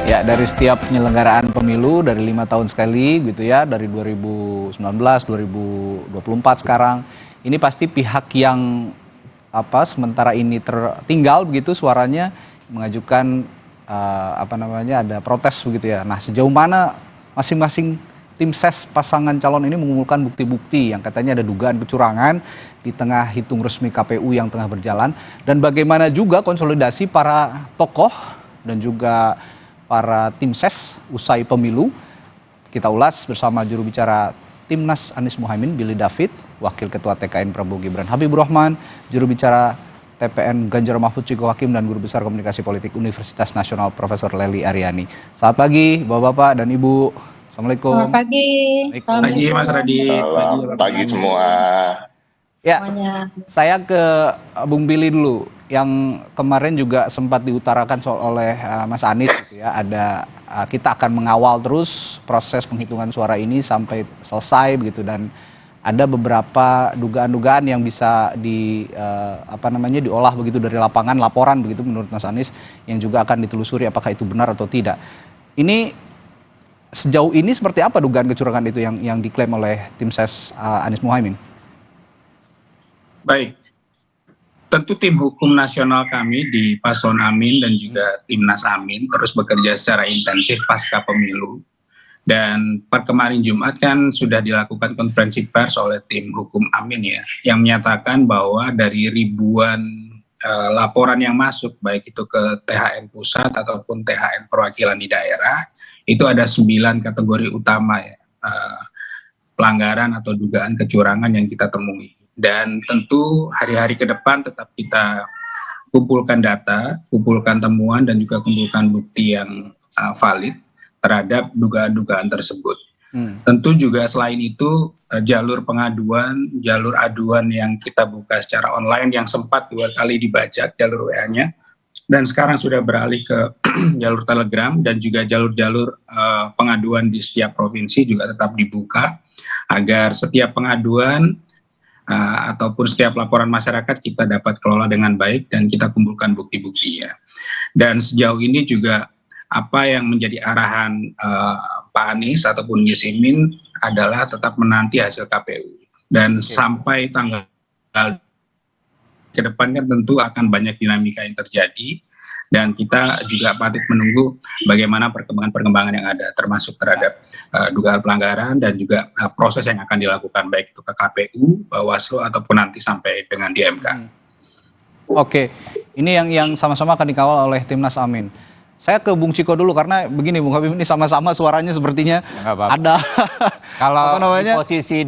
Ya, dari setiap penyelenggaraan pemilu dari 5 tahun sekali gitu ya, dari 2019, 2024 sekarang, ini pasti pihak yang sementara ini tertinggal begitu suaranya mengajukan ada protes begitu ya. Nah, sejauh mana masing-masing tim ses pasangan calon ini mengumpulkan bukti-bukti yang katanya ada dugaan kecurangan di tengah hitung resmi KPU yang tengah berjalan, dan bagaimana juga konsolidasi para tokoh dan juga para tim ses usai pemilu. Kita ulas bersama juru bicara Timnas Anies Mohaimin, Billy David, Wakil Ketua TKN Prabowo Gibran Habibur Rahman, juru bicara TPN Ganjar Mahfud Ciko Hakim, dan Guru Besar Komunikasi Politik Universitas Nasional Profesor Lely Aryani. Selamat pagi Bapak-Bapak dan Ibu. Assalamualaikum. Selamat pagi. Selamat pagi Mas Radit. Selamat pagi semua. Ya, saya ke Bung Billy dulu, yang kemarin juga sempat diutarakan oleh Mas Anies gitu ya, kita akan mengawal terus proses penghitungan suara ini sampai selesai begitu, dan ada beberapa dugaan-dugaan yang bisa diolah begitu dari lapangan, laporan begitu menurut Mas Anies, yang juga akan ditelusuri apakah itu benar atau tidak. Ini sejauh ini seperti apa dugaan kecurangan itu yang diklaim oleh tim ses Anies Mohaimin? Baik, tentu tim hukum nasional kami di Paslon Amin dan juga Timnas Amin terus bekerja secara intensif pasca pemilu. Dan per kemarin Jumat kan sudah dilakukan konferensi pers oleh tim hukum Amin ya, yang menyatakan bahwa dari ribuan laporan yang masuk, baik itu ke THN pusat ataupun THN perwakilan di daerah, itu ada 9 kategori utama ya, pelanggaran atau dugaan kecurangan yang kita temui. Dan tentu hari-hari ke depan tetap kita kumpulkan data, kumpulkan temuan, dan juga kumpulkan bukti yang valid terhadap dugaan-dugaan tersebut. Tentu juga selain itu jalur pengaduan, jalur aduan yang kita buka secara online yang sempat 2 kali dibajak jalur WA-nya, dan sekarang sudah beralih ke jalur Telegram, dan juga jalur-jalur pengaduan di setiap provinsi juga tetap dibuka agar setiap pengaduan ataupun setiap laporan masyarakat kita dapat kelola dengan baik dan kita kumpulkan bukti-buktinya. Dan sejauh ini juga apa yang menjadi arahan Pak Anies ataupun Gus Imin adalah tetap menanti hasil KPU. Dan sampai tanggal ke depan kan tentu akan banyak dinamika yang terjadi, dan kita juga patut menunggu bagaimana perkembangan-perkembangan yang ada, termasuk terhadap dugaan pelanggaran dan juga proses yang akan dilakukan baik itu ke KPU, Bawaslu, ataupun nanti sampai dengan di MK. Oke, ini yang sama-sama akan dikawal oleh Timnas Amin. Saya ke Bung Ciko dulu, karena begini Bung Habib, ini sama-sama suaranya sepertinya ada kalau posisi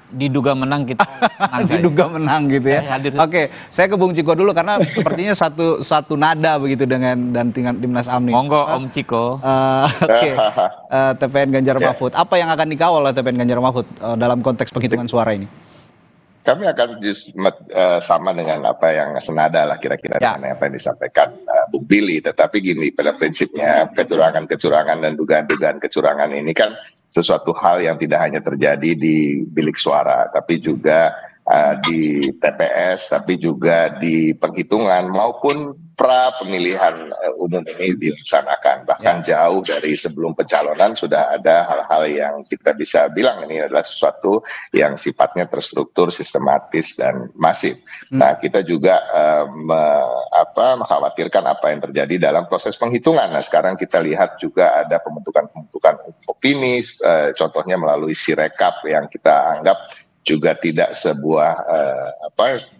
diduga menang kita menang diduga menang gitu ya. Oke, saya ke Bung Ciko dulu karena sepertinya satu nada begitu dengan Timnas Amin. Monggo Om Ciko. Oke. TPN Ganjar Mahfud. Apa yang akan dikawal oleh TPN Ganjar Mahfud dalam konteks penghitungan suara ini? Kami akan sama dengan apa yang senada lah kira-kira dengan apa yang disampaikan Bung Billy. Tetapi gini, pada prinsipnya kecurangan dan dugaan-dugaan kecurangan ini kan sesuatu hal yang tidak hanya terjadi di bilik suara, tapi juga di TPS, tapi juga di penghitungan maupun pra pemilihan umum ini dilaksanakan. Bahkan jauh dari sebelum pencalonan sudah ada hal-hal yang kita bisa bilang ini adalah sesuatu yang sifatnya terstruktur, sistematis, dan masif. Nah, kita juga mengkhawatirkan apa yang terjadi dalam proses penghitungan. Nah, sekarang kita lihat juga ada pembentukan opini, contohnya melalui Sirekap yang kita anggap juga tidak sebuah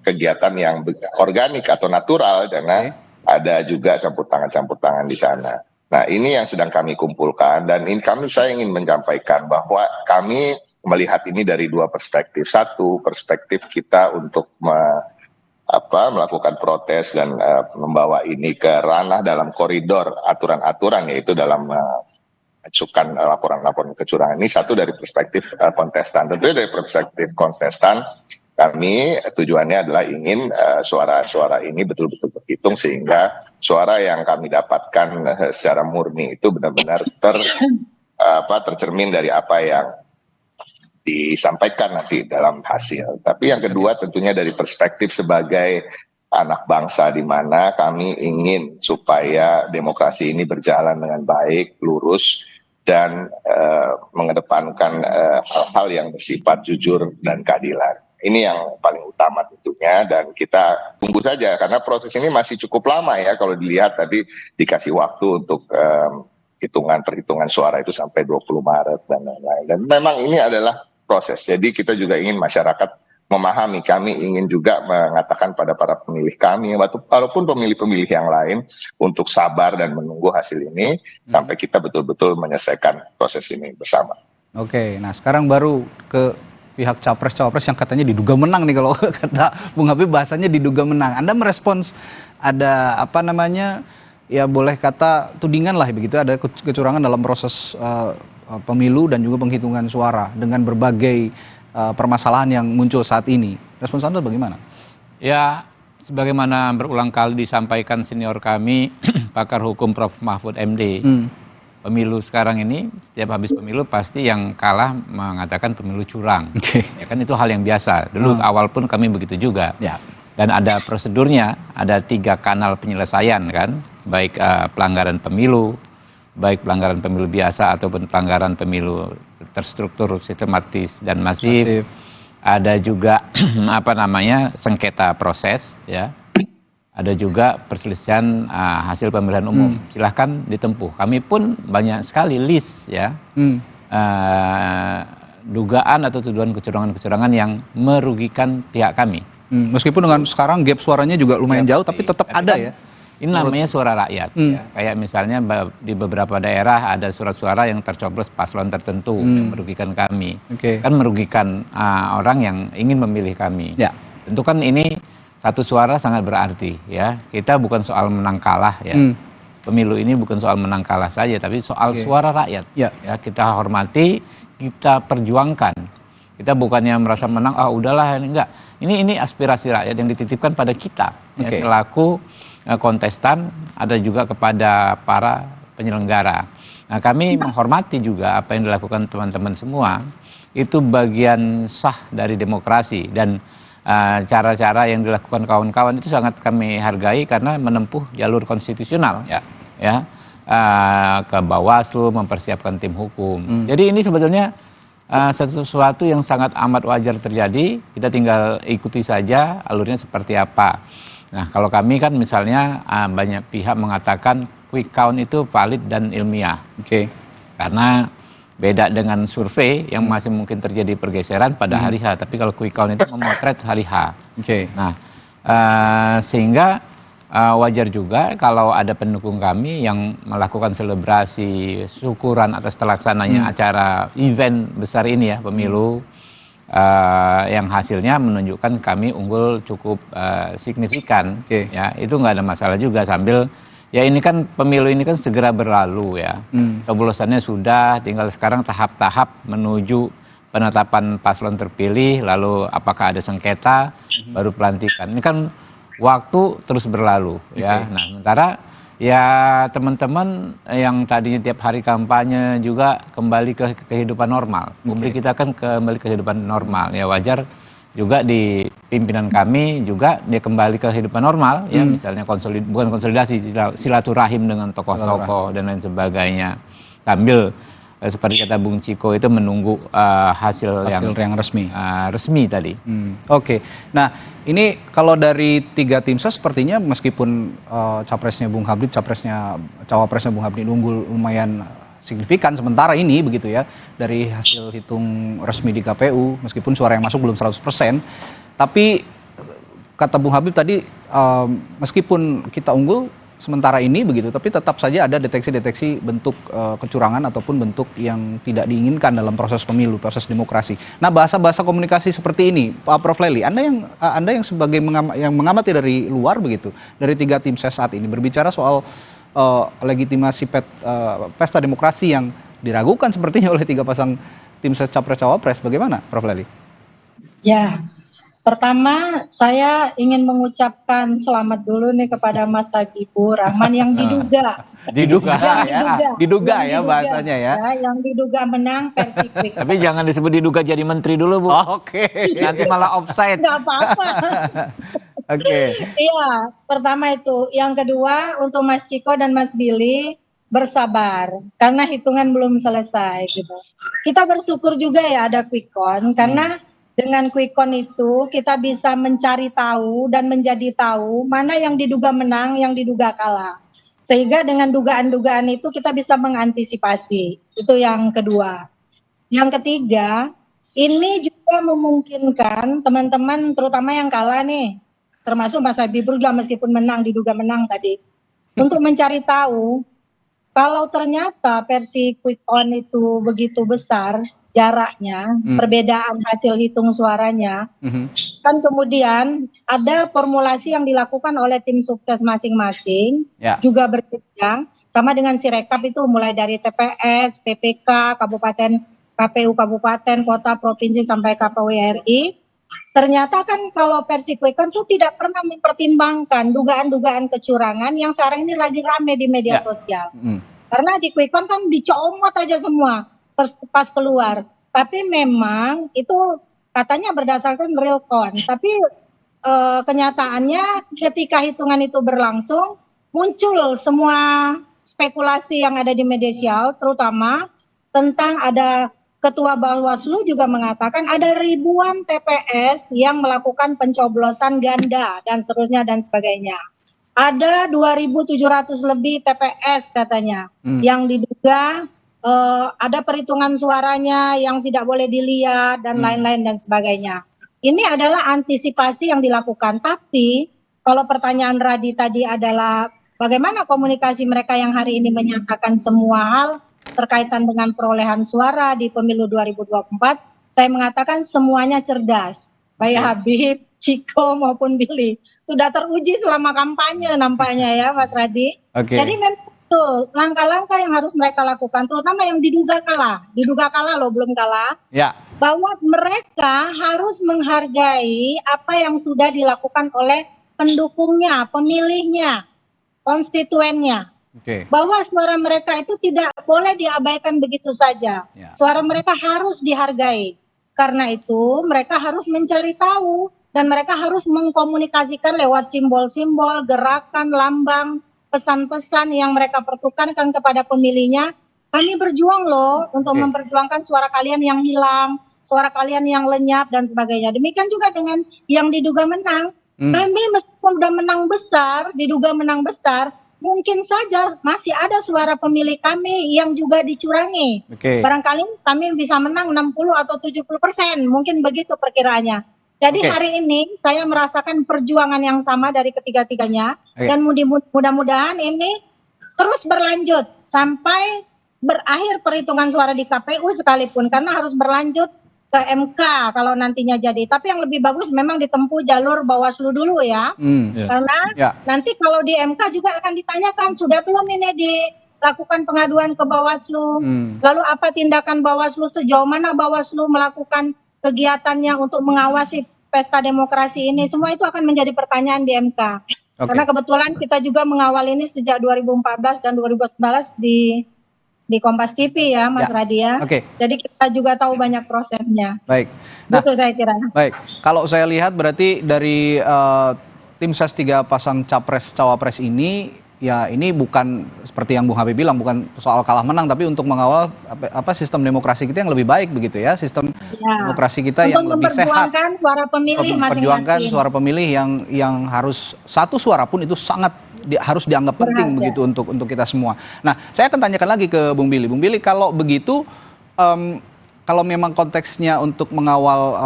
kegiatan yang organik atau natural, karena ada juga campur tangan di sana. Nah, ini yang sedang kami kumpulkan, dan saya ingin menyampaikan bahwa kami melihat ini dari 2 perspektif. Satu, perspektif kita untuk melakukan protes dan membawa ini ke ranah dalam koridor aturan-aturan, yaitu dalam ajukan laporan-laporan kecurangan. Ini satu dari perspektif kontestan. Tentu dari perspektif kontestan, kami tujuannya adalah ingin suara-suara ini betul-betul terhitung, sehingga suara yang kami dapatkan secara murni itu benar-benar tercermin dari apa yang disampaikan nanti dalam hasil. Tapi yang kedua tentunya dari perspektif sebagai anak bangsa di mana kami ingin supaya demokrasi ini berjalan dengan baik, lurus, dan mengedepankan hal-hal yang bersifat jujur dan keadilan. Ini yang paling utama tentunya, dan kita tunggu saja karena proses ini masih cukup lama ya, kalau dilihat tadi dikasih waktu untuk perhitungan suara itu sampai 20 Maret dan lain-lain. Dan memang ini adalah proses, jadi kita juga ingin masyarakat memahami, kami ingin juga mengatakan pada para pemilih kami, walaupun pemilih-pemilih yang lain, untuk sabar dan menunggu hasil ini sampai kita betul-betul menyelesaikan proses ini bersama. Oke, nah sekarang baru ke pihak capres-cawapres yang katanya diduga menang nih, kalau kata Bung Habib bahasanya diduga menang. Anda merespons ada ya boleh kata tudingan lah begitu, ada kecurangan dalam proses pemilu dan juga penghitungan suara dengan berbagai permasalahan yang muncul saat ini. Respons Anda bagaimana? Ya, sebagaimana berulang kali disampaikan senior kami, pakar hukum Prof. Mahfud MD, pemilu sekarang ini, setiap habis pemilu pasti yang kalah mengatakan pemilu curang. Ya kan, itu hal yang biasa. Dulu awal pun kami begitu juga. Ya. Dan ada prosedurnya, ada 3 kanal penyelesaian kan, baik pelanggaran pemilu, baik pelanggaran pemilu biasa ataupun pelanggaran pemilu terstruktur, sistematis dan masif. Ada juga sengketa proses, ya. Ada juga perselisihan hasil pemilihan umum. Silahkan ditempuh. Kami pun banyak sekali list, ya, dugaan atau tuduhan kecurangan-kecurangan yang merugikan pihak kami. Meskipun dengan sekarang gap suaranya juga lumayan jauh, tapi tetap ada ya. Ini namanya suara rakyat. Ya. Kayak misalnya di beberapa daerah ada surat suara yang tercoblos paslon tertentu yang merugikan kami. Kan merugikan orang yang ingin memilih kami. Ya. Tentu kan ini satu suara sangat berarti, ya. Kita bukan soal menang kalah, ya. Pemilu ini bukan soal menang kalah saja, tapi soal suara rakyat. Ya, kita hormati, kita perjuangkan. Kita bukannya merasa menang, udahlah, enggak. Ini aspirasi rakyat yang dititipkan pada kita, ya, selaku kontestan, ada juga kepada para penyelenggara. Nah, kami menghormati juga apa yang dilakukan teman-teman semua. Itu bagian sah dari demokrasi, dan cara-cara yang dilakukan kawan-kawan itu sangat kami hargai karena menempuh jalur konstitusional, ya, ke Bawaslu, mempersiapkan tim hukum. Jadi ini sebetulnya sesuatu yang sangat amat wajar terjadi. Kita tinggal ikuti saja alurnya seperti apa. Nah, kalau kami kan misalnya banyak pihak mengatakan quick count itu valid dan ilmiah. Karena beda dengan survei yang masih mungkin terjadi pergeseran pada hari H, tapi kalau quick count itu memotret hari H. Nah, sehingga wajar juga kalau ada pendukung kami yang melakukan selebrasi syukuran atas terlaksananya acara event besar ini, ya, pemilu, yang hasilnya menunjukkan kami unggul cukup signifikan. Ya, itu nggak ada masalah juga, sambil ya ini kan pemilu ini kan segera berlalu, ya. Coblosannya sudah, tinggal sekarang tahap-tahap menuju penetapan paslon terpilih, lalu apakah ada sengketa, baru pelantikan. Ini kan waktu terus berlalu, ya. Nah, sementara ya teman-teman yang tadinya tiap hari kampanye juga kembali ke kehidupan normal. Publik kita kan kembali ke kehidupan normal, ya, wajar juga di pimpinan kami juga dia kembali ke kehidupan normal, ya, misalnya bukan konsolidasi, silaturahim dengan tokoh-tokoh dan lain sebagainya, sambil seperti kata Bung Ciko itu menunggu hasil yang resmi tadi. Nah, ini kalau dari 3 tim ses sepertinya meskipun cawapresnya Bung Habib Bung Habib unggul lumayan signifikan sementara ini begitu, ya, dari hasil hitung resmi di KPU, meskipun suara yang masuk belum 100%, tapi kata Bung Habib tadi meskipun kita unggul sementara ini begitu, tapi tetap saja ada deteksi-deteksi bentuk kecurangan ataupun bentuk yang tidak diinginkan dalam proses pemilu, proses demokrasi. Nah, bahasa-bahasa komunikasi seperti ini, Pak Prof. Lely, Anda yang sebagai yang mengamati dari luar begitu, dari 3 tim ses saat ini berbicara soal legitimasi pesta demokrasi yang diragukan sepertinya oleh 3 pasang tim ses capres-cawapres, bagaimana, Prof. Lely? Ya. Pertama, saya ingin mengucapkan selamat dulu nih kepada Mas Habibur Rahman yang diduga ya bahasanya, ya. Yang diduga menang versi quick. Tapi jangan disebut diduga jadi menteri dulu, Bu. Oke. Nanti malah offside. Nggak apa-apa. Oke. Iya, pertama itu. Yang kedua untuk Mas Ciko dan Mas Billy bersabar karena hitungan belum selesai gitu. Kita bersyukur juga ya ada quick count karena dengan quick count itu kita bisa mencari tahu dan menjadi tahu mana yang diduga menang, yang diduga kalah. Sehingga dengan dugaan-dugaan itu kita bisa mengantisipasi. Itu yang kedua. Yang ketiga, ini juga memungkinkan teman-teman terutama yang kalah nih, termasuk Mas Habibur juga meskipun menang, diduga menang tadi, untuk mencari tahu kalau ternyata versi quick count itu begitu besar jaraknya, perbedaan hasil hitung suaranya, kan kemudian ada formulasi yang dilakukan oleh tim sukses masing-masing, juga berjenjang, sama dengan Sirekap itu mulai dari TPS, PPK, Kabupaten, KPU Kabupaten, Kota, Provinsi, sampai KPU RI. Ternyata kan kalau versi quick count itu tidak pernah mempertimbangkan dugaan-dugaan kecurangan yang sekarang ini lagi rame di media sosial. Karena di quick count kan dicomot aja semua pas keluar. Tapi memang itu katanya berdasarkan real count. Tapi kenyataannya ketika hitungan itu berlangsung, muncul semua spekulasi yang ada di media sosial, terutama tentang ada Ketua Bawaslu juga mengatakan ada ribuan TPS yang melakukan pencoblosan ganda dan seterusnya dan sebagainya. Ada 2.700 lebih TPS katanya yang diduga ada perhitungan suaranya yang tidak boleh dilihat dan lain-lain dan sebagainya. Ini adalah antisipasi yang dilakukan. Tapi kalau pertanyaan Radi tadi adalah bagaimana komunikasi mereka yang hari ini menyatakan semua hal terkaitan dengan perolehan suara di pemilu 2024, saya mengatakan semuanya cerdas. Baik Habib, Ciko maupun Billy sudah teruji selama kampanye nampaknya ya Mas Radi. Jadi memang betul langkah-langkah yang harus mereka lakukan, terutama yang diduga kalah loh, belum kalah, bahwa mereka harus menghargai apa yang sudah dilakukan oleh pendukungnya, pemilihnya, konstituennya. Bahwa suara mereka itu tidak boleh diabaikan begitu saja. Suara mereka harus dihargai. Karena itu mereka harus mencari tahu dan mereka harus mengkomunikasikan lewat simbol-simbol, gerakan, lambang, pesan-pesan yang mereka pertukarkan kepada pemilihnya. Kami berjuang loh untuk memperjuangkan suara kalian yang hilang, suara kalian yang lenyap dan sebagainya. Demikian juga dengan yang diduga menang. Kami meskipun sudah menang besar, diduga menang besar, mungkin saja masih ada suara pemilih kami yang juga dicurangi. Barangkali kami bisa menang 60 atau 70%, mungkin begitu perkiraannya. Jadi hari ini saya merasakan perjuangan yang sama dari ketiga-tiganya, dan mudah-mudahan ini terus berlanjut sampai berakhir perhitungan suara di KPU sekalipun, karena harus berlanjut ke MK kalau nantinya jadi. Tapi yang lebih bagus memang ditempuh jalur Bawaslu dulu ya. Karena nanti kalau di MK juga akan ditanyakan sudah belum ini dilakukan pengaduan ke Bawaslu. Lalu apa tindakan Bawaslu, sejauh mana Bawaslu melakukan kegiatannya untuk mengawasi pesta demokrasi ini. Semua itu akan menjadi pertanyaan di MK. Karena kebetulan kita juga mengawal ini sejak 2014 dan 2019 di Kompas TV ya Mas Radi ya. Jadi kita juga tahu banyak prosesnya. Baik. Betul saya kira. Baik. Kalau saya lihat berarti dari tim ses 3 pasang capres-cawapres ini, ya ini bukan seperti yang Bung Habib bilang, bukan soal kalah menang, tapi untuk mengawal sistem demokrasi kita yang lebih baik begitu ya, sistem demokrasi kita yang lebih sehat. Untuk memperjuangkan suara pemilih masing-masing. Memperjuangkan suara pemilih yang harus satu suara pun itu sangat harus dianggap penting begitu untuk kita semua. Nah, saya akan tanyakan lagi ke Bung Billy. Bung Billy, kalau begitu, kalau memang konteksnya untuk mengawal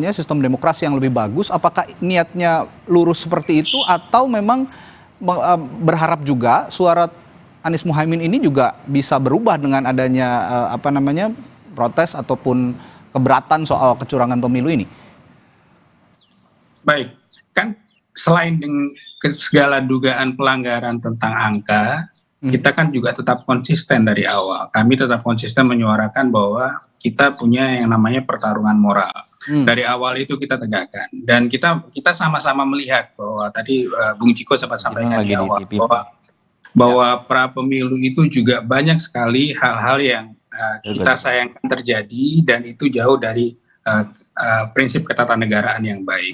sistem demokrasi yang lebih bagus, apakah niatnya lurus seperti itu atau memang berharap juga suara Anies Muhaimin ini juga bisa berubah dengan adanya protes ataupun keberatan soal kecurangan pemilu ini? Baik, kan selain dengan segala dugaan pelanggaran tentang angka, kita kan juga tetap konsisten dari awal. Kami tetap konsisten menyuarakan bahwa kita punya yang namanya pertarungan moral. Dari awal itu kita tegakkan. Dan kita sama-sama melihat bahwa tadi Bung Ciko sempat sampaikan di awal bahwa pra pemilu itu juga banyak sekali hal-hal yang kita sayangkan terjadi dan itu jauh dari prinsip ketatanegaraan yang baik.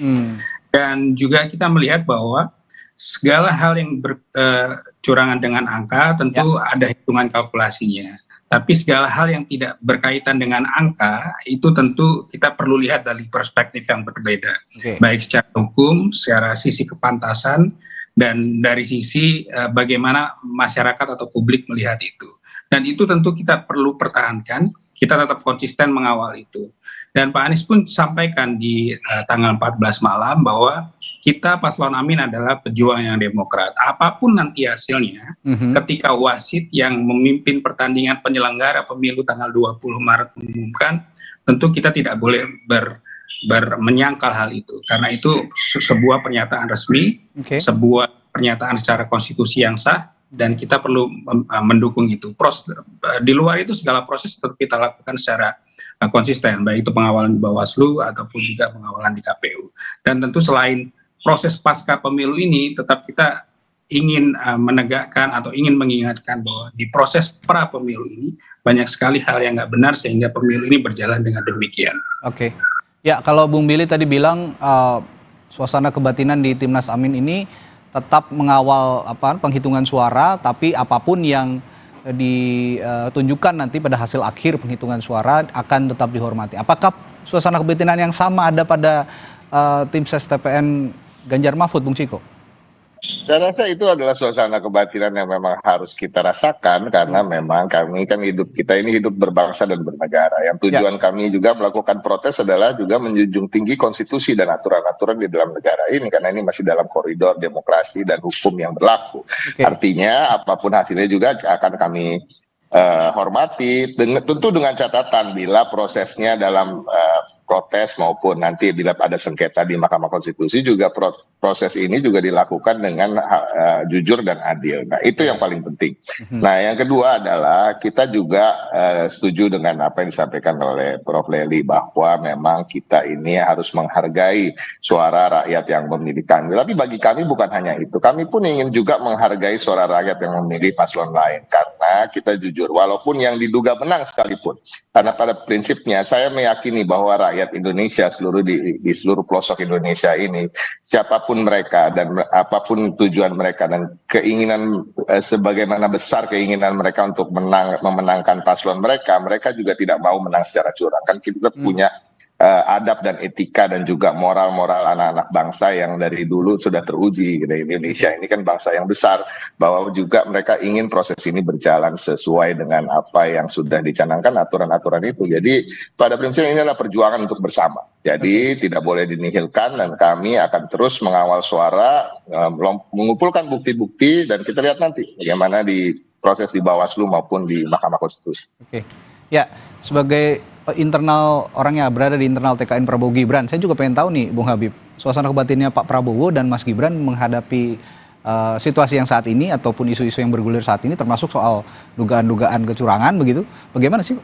Dan juga kita melihat bahwa segala hal yang bercurangan dengan angka tentu ada hitungan kalkulasinya. Tapi segala hal yang tidak berkaitan dengan angka itu tentu kita perlu lihat dari perspektif yang berbeda. Baik secara hukum, secara sisi kepantasan, dan dari sisi bagaimana masyarakat atau publik melihat itu. Dan itu tentu kita perlu pertahankan, kita tetap konsisten mengawal itu. Dan Pak Anies pun sampaikan di tanggal 14 malam bahwa kita Paslon Amin adalah pejuang yang demokrat. Apapun nanti hasilnya, ketika wasit yang memimpin pertandingan penyelenggara pemilu tanggal 20 Maret mengumumkan, tentu kita tidak boleh menyangkal hal itu. Karena itu sebuah pernyataan resmi, sebuah pernyataan secara konstitusi yang sah, dan kita perlu mendukung itu. Di luar itu segala proses tetap kita lakukan secara konsisten, baik itu pengawalan di Bawaslu ataupun juga pengawalan di KPU. Dan tentu selain proses pasca pemilu ini, tetap kita ingin menegakkan atau ingin mengingatkan bahwa di proses pra pemilu ini banyak sekali hal yang nggak benar sehingga pemilu ini berjalan dengan demikian. Oke. Ya, kalau Bung Billy tadi bilang suasana kebatinan di Timnas Amin ini tetap mengawal penghitungan suara, tapi apapun yang ditunjukkan nanti pada hasil akhir penghitungan suara akan tetap dihormati. Apakah suasana kebatinan yang sama ada pada tim ses TPN Ganjar Mahfud, Bung Ciko? Saya rasa itu adalah suasana kebatinan yang memang harus kita rasakan, karena memang kami kan kita ini hidup berbangsa dan bernegara. Yang tujuan kami juga melakukan protes adalah juga menjunjung tinggi konstitusi dan aturan-aturan di dalam negara ini, karena ini masih dalam koridor demokrasi dan hukum yang berlaku. Artinya apapun hasilnya juga akan kami hormati, tentu dengan catatan bila prosesnya dalam protes maupun nanti bila ada sengketa di Mahkamah Konstitusi juga proses ini juga dilakukan dengan jujur dan adil. Nah, itu yang paling penting. Nah, yang kedua adalah kita juga setuju dengan apa yang disampaikan oleh Prof. Lely bahwa memang kita ini harus menghargai suara rakyat yang memilih kami. Tapi bagi kami bukan hanya itu, kami pun ingin juga menghargai suara rakyat yang memilih paslon lain, karena kita jujur walaupun yang diduga menang sekalipun, karena pada prinsipnya saya meyakini bahwa rakyat Indonesia di seluruh pelosok Indonesia ini, siapapun mereka dan apapun tujuan mereka dan keinginan sebagaimana besar keinginan mereka untuk memenangkan paslon mereka juga tidak mau menang secara curang. Kan kita punya adab dan etika dan juga moral-moral anak-anak bangsa yang dari dulu sudah teruji di Indonesia ini kan bangsa yang besar, bahwa juga mereka ingin proses ini berjalan sesuai dengan apa yang sudah dicanangkan aturan-aturan itu. Jadi pada prinsipnya ini adalah perjuangan untuk bersama. Jadi tidak boleh dinihilkan, dan kami akan terus mengawal suara, mengumpulkan bukti-bukti, dan kita lihat nanti bagaimana di proses di Bawaslu maupun di Mahkamah Konstitusi. Oke. Ya, sebagai internal orangnya berada di internal TKN Prabowo Gibran, saya juga pengen tahu nih Bung Habib, suasana kebatinnya Pak Prabowo dan Mas Gibran menghadapi situasi yang saat ini ataupun isu-isu yang bergulir saat ini, termasuk soal dugaan-dugaan kecurangan begitu. Bagaimana sih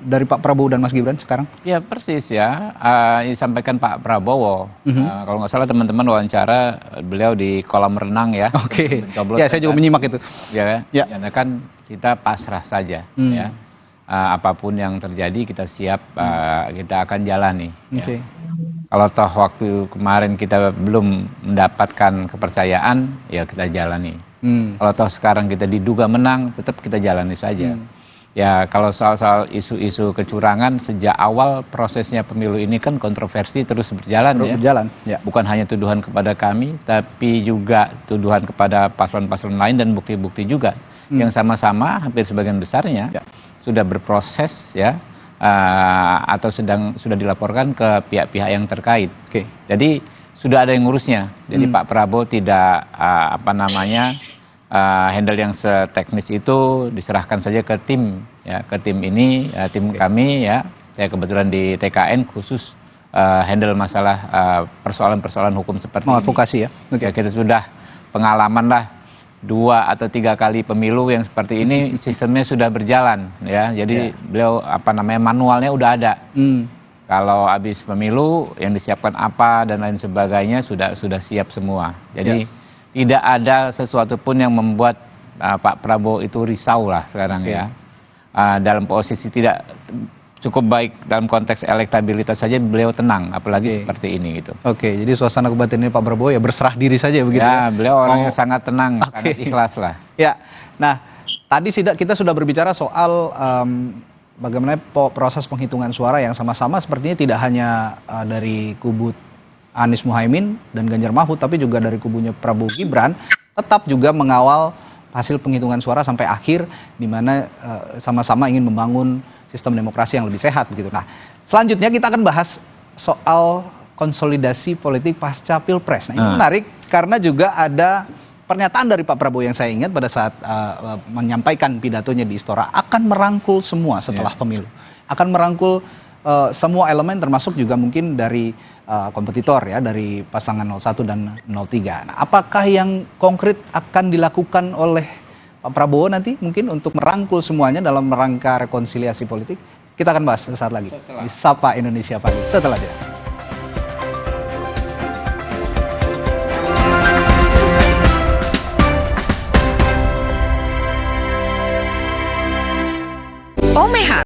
dari Pak Prabowo dan Mas Gibran sekarang? Ya persis ya, disampaikan Pak Prabowo. Kalau nggak salah teman-teman wawancara beliau di kolam renang ya. Oke. Ya, saya juga menyimak itu. Ya. Kan kita pasrah saja ya. Apapun yang terjadi kita siap, kita akan jalani. Ya. Kalau toh waktu kemarin kita belum mendapatkan kepercayaan, ya kita jalani. Kalau toh sekarang kita diduga menang, tetap kita jalani saja. Ya, kalau soal isu-isu kecurangan sejak awal prosesnya pemilu ini kan kontroversi terus berjalan. Ya. Bukan hanya tuduhan kepada kami, tapi juga tuduhan kepada paslon-paslon lain dan bukti-bukti juga yang sama-sama hampir sebagian besarnya sudah berproses ya. Atau sudah dilaporkan ke pihak-pihak yang terkait. Jadi sudah ada yang ngurusnya. Jadi Pak Prabowo tidak handle yang seteknis itu, diserahkan saja ke tim ya, ke tim ini, tim kami ya. Saya kebetulan di TKN khusus handle masalah persoalan-persoalan hukum seperti ini. Advokasi ya. Ya, kita sudah pengalaman lah 2 atau 3 kali pemilu yang seperti ini, sistemnya sudah berjalan ya. Jadi beliau manualnya udah ada. Kalau habis pemilu yang disiapkan apa dan lain sebagainya sudah siap semua. Jadi tidak ada sesuatu pun yang membuat Pak Prabowo itu risau lah sekarang ya. Dalam posisi tidak cukup baik dalam konteks elektabilitas saja beliau tenang, apalagi seperti ini gitu. Oke, jadi suasana kebatinan Pak Prabowo ya berserah diri saja begitu ya. Beliau orang yang sangat tenang, sangat ikhlas lah. Ya, nah tadi kita sudah berbicara soal bagaimana proses penghitungan suara yang sama-sama sepertinya tidak hanya dari kubu Anies Muhaimin dan Ganjar Mahfud, tapi juga dari kubunya Prabowo Gibran tetap juga mengawal hasil penghitungan suara sampai akhir, di mana sama-sama ingin membangun sistem demokrasi yang lebih sehat begitu. Nah, selanjutnya kita akan bahas soal konsolidasi politik pasca Pilpres. Nah, ini menarik karena juga ada pernyataan dari Pak Prabowo yang saya ingat pada saat menyampaikan pidatonya di Istora akan merangkul semua setelah pemilu. Akan merangkul semua elemen termasuk juga mungkin dari kompetitor ya, dari pasangan 01 dan 03. Nah, apakah yang konkret akan dilakukan oleh Pak Prabowo nanti mungkin untuk merangkul semuanya dalam rangka rekonsiliasi politik? Kita akan bahas sesaat lagi di Sapa Indonesia Pagi setelah dia. Omeha